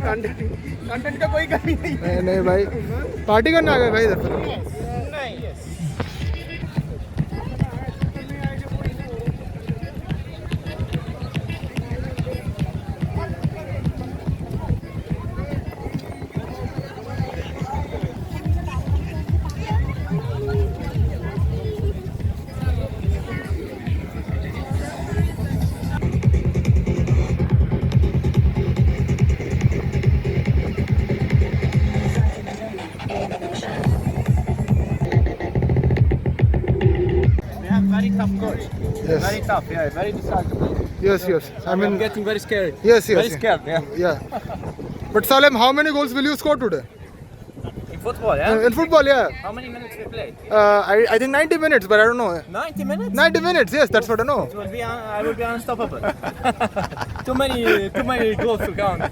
Content का कोई कमी नहीं है। नहीं भाई, पार्टी करने आ गए भाई इधर पर। Very tough coach. Yes. Very tough, yeah, very decisive. Yes, yes. I I'm mean, getting very scared. yes, yes. Very yes. scared, yeah. Yeah. But Salem, how many goals will you score today? In football, yeah? In football, yeah. How many minutes we played? I think 90 minutes, but I don't know. 90 minutes? 90 minutes, yes, that's what I know. It will be I will be unstoppable. too many goals to count.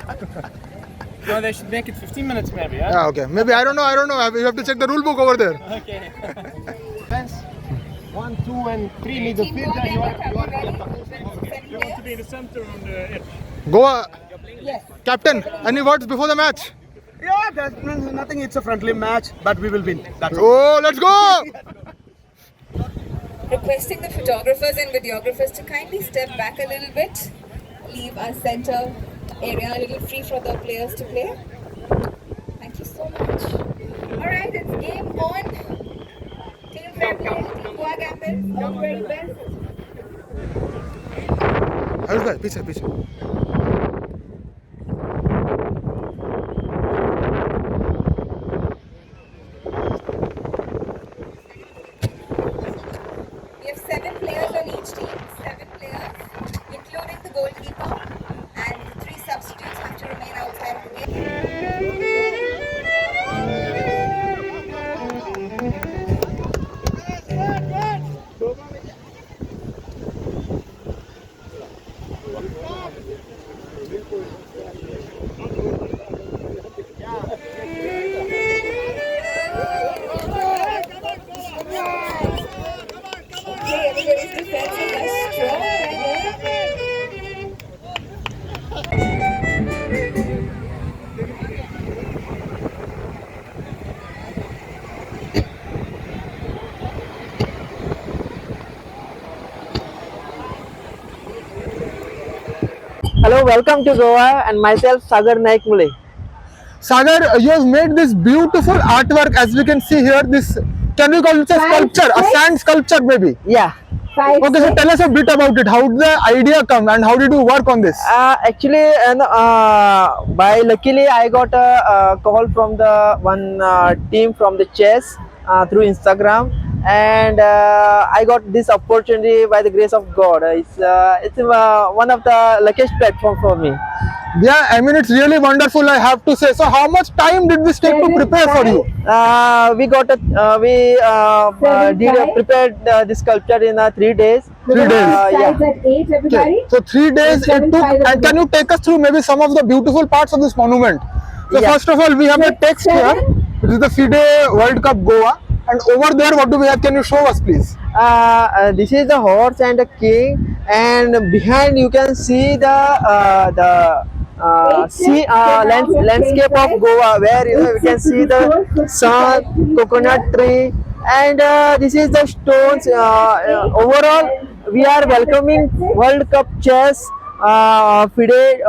No, they should make it 15 minutes maybe, yeah? Yeah, okay. Maybe, I don't know. You have to check the rule book over there. Okay. Defense, 1, 2 and 3 midfielder. You want to be in the center on the edge. Goa, Yes. captain, any words before the match? Yeah, there's nothing. It's a friendly match, but we will win. That's all. Oh, let's go! Requesting the photographers and videographers to kindly step back a little bit, leave our center area a little free for the players to play. Thank you so much. Alright, it's game on. Team Fairplay, Team Goa Gambit, all very best. Harsh bhai, पीछे. We have 7 players on each team, 7 players, including the goalkeeper, and 3 substitutes have to remain outside of the game. Okay, everybody's defenses are strong right there. Hello, welcome to Goa and myself Sagar Naik Mule. Sagar, you have made this beautiful artwork, as we can see here. This, can we call it a sculpture, a sand sculpture maybe? Yeah, Okay, so tell us a bit about it. How did the idea come and how did you work on this? actually, by luckily I got a call from the one team from the chess through Instagram, and I got this opportunity by the grace of God. It's one of the luckiest platform for me. Yeah, I mean, it's really wonderful, I have to say. So, how much time did this take to prepare for you? We prepared this sculpture in 3 days. 3 days. Yeah. At 8, everybody. Okay. So, 3 days it took. And can you take us through maybe some of the beautiful parts of this monument? So, Yeah. first of all, we have the text here, which is the FIDE World Cup Goa. And over there, what do we have? Can you show us, please? This is the horse and the king, and behind you can see the landscape of Goa, where you can see the sun, coconut tree, and this is the stones. Overall, we are welcoming World Cup chess FIDE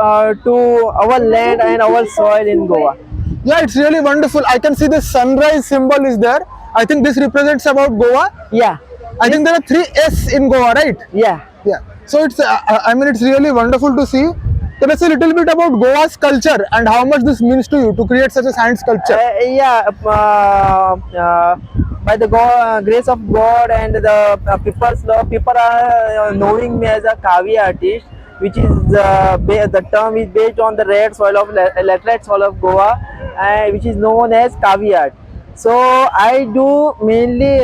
to our land and our soil in Goa. Yeah, it's really wonderful. I can see the sunrise symbol is there. I think this represents about Goa. Yeah, I think there are 3 S in Goa, right? yeah. Yeah. So it's, I mean, it's really wonderful to see. Tell us a little bit about Goa's culture and how much this means to you to create such a sand sculpture. By the grace of God and the people's love, people are knowing me as a Kavi artist, which is the term is based on the red soil of laterite soil of Goa, which is known as Kavi art. So I do mainly,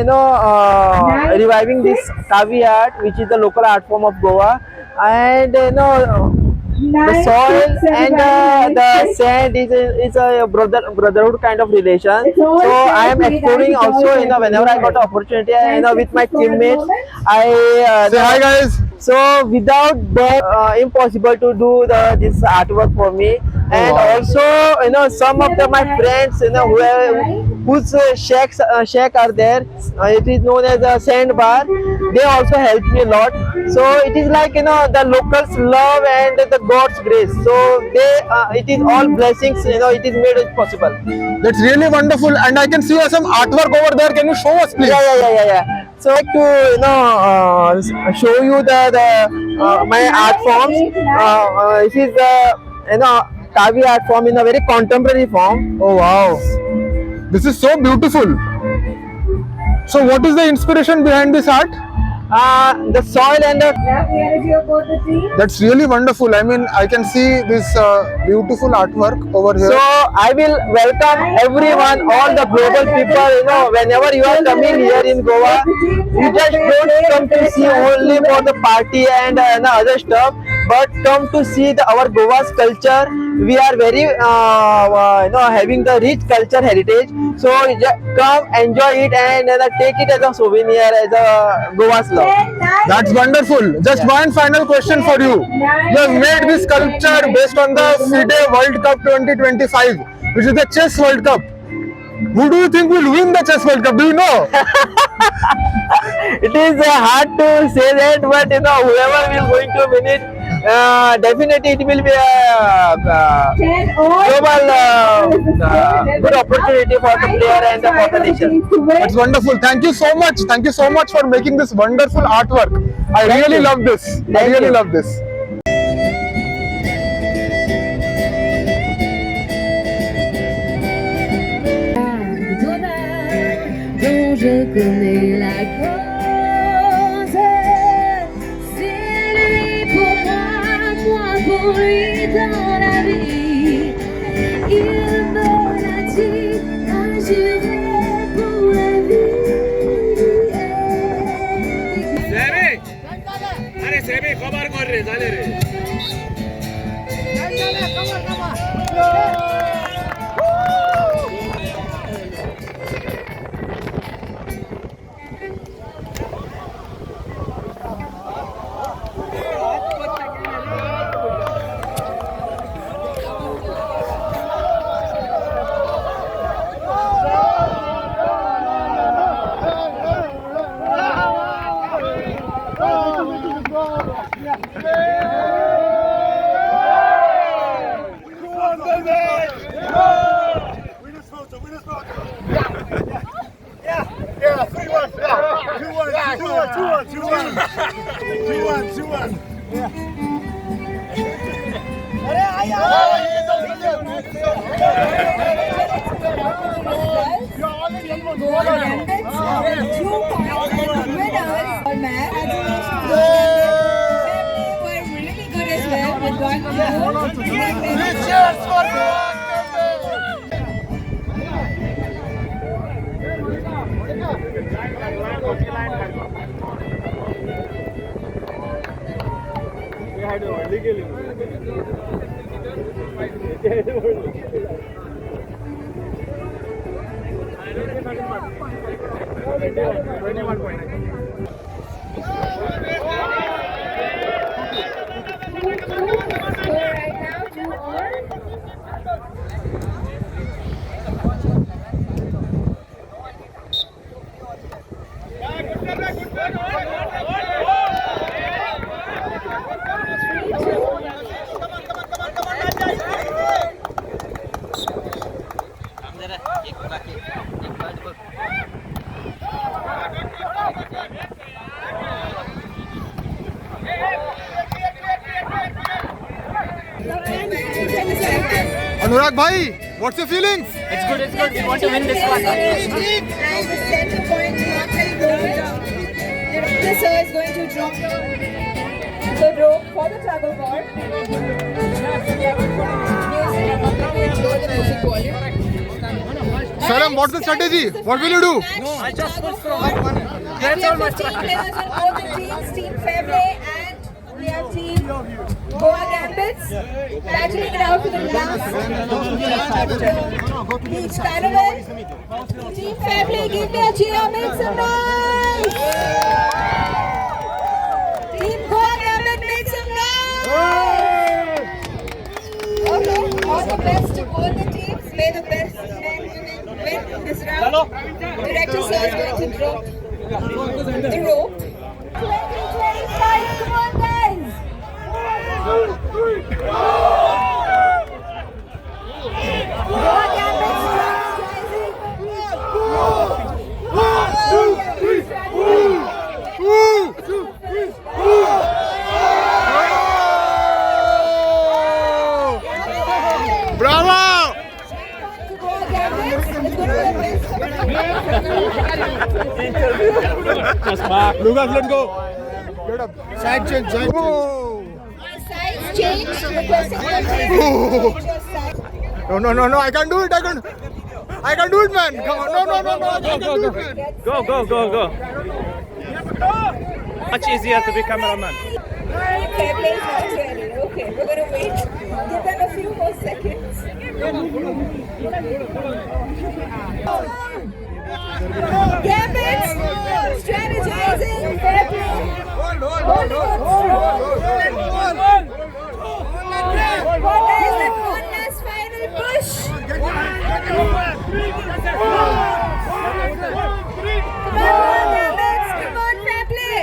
reviving this Kavi art, which is the local art form of Goa, and the soil and the sand is a brotherhood kind of relation. So I am exploring also, whenever I got an opportunity, with my teammates, I Say hi, guys. so without them, impossible to do this artwork for me. and wow. also some of my friends whose shack are there. It is known as a sandbar. They also help me a lot. So it is like the locals love and the God's grace. So it is all blessings. It is made it possible. That's really wonderful. And I can see some artwork over there. Can you show us, please? Yeah. So I like to show you the my art forms. This is Kavi art form in a very contemporary form. Oh wow, this is so beautiful. So what is the inspiration behind this art? The soil and the Have the energy of both the teams. That's really wonderful. I mean, I can see this beautiful artwork over here. So I will welcome everyone, all the global people. Whenever you are coming here in Goa, you just don't come to see only for the party and other stuff, but come to see our Goa's culture. We are very having the rich culture heritage. So come enjoy it and take it as a souvenir, as a Goa's love. That's wonderful. Just one final question for you. You have made this sculpture based on the FIDE World Cup 2025, which is the Chess World Cup. Who do you think will win the Chess World Cup? Do you know? It is hard to say that, but whoever will going to win it, definitely it will be a global good opportunity for the player and for the nation. That's wonderful. Thank you so much. Thank you so much for making this wonderful artwork. I really love this. I Thank really you. love this. Dont je connais la cause, c'est lui pour moi pour lui dans la vie. Il me l'a dit, un juré pour la vie. Semi खबर कर रे झाले रे Anurag bhai, what's your feelings? It's good, it's good. We want to win this one. And the center point not very good. The officer is going to drop the rope for the tug of war. Saram, what's the strategy? What will you do? I just put from one. We That's all have my 15 strategy. players on both the teams, Team Fairplay and we have Team Goa Gambits battling it out for the last beach carnival. Team Fairplay, give me a cheer, make some noise! Team Goa Gambit, make some noise! Okay, All the best to both the teams. May the best men win this round. Director sir is going to drop the rope. 2025, come on guys! Goa Gambit Bravo! Lucas, let's go. Get up. Side change. Side change. Sides change. Requesting the team to change your side. No. I can't do it. I can do it, man. Come on. No. I can do it, man. Go. Much easier to be cameraman. Okay, please not ready. Okay, we're gonna wait. Give them a few more seconds. Gambit, strategizing, fair play. Hold on. What is the one last final push? Come on, Gambit, come on, fair play.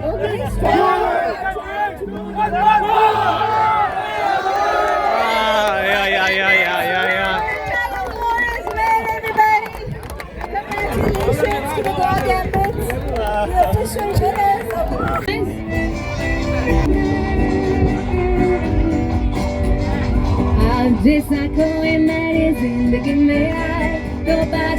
Okay, Yeah. Congratulations to the Goa Gambit, the official winners of the Al destaco en la जिंदगी में आए तो बात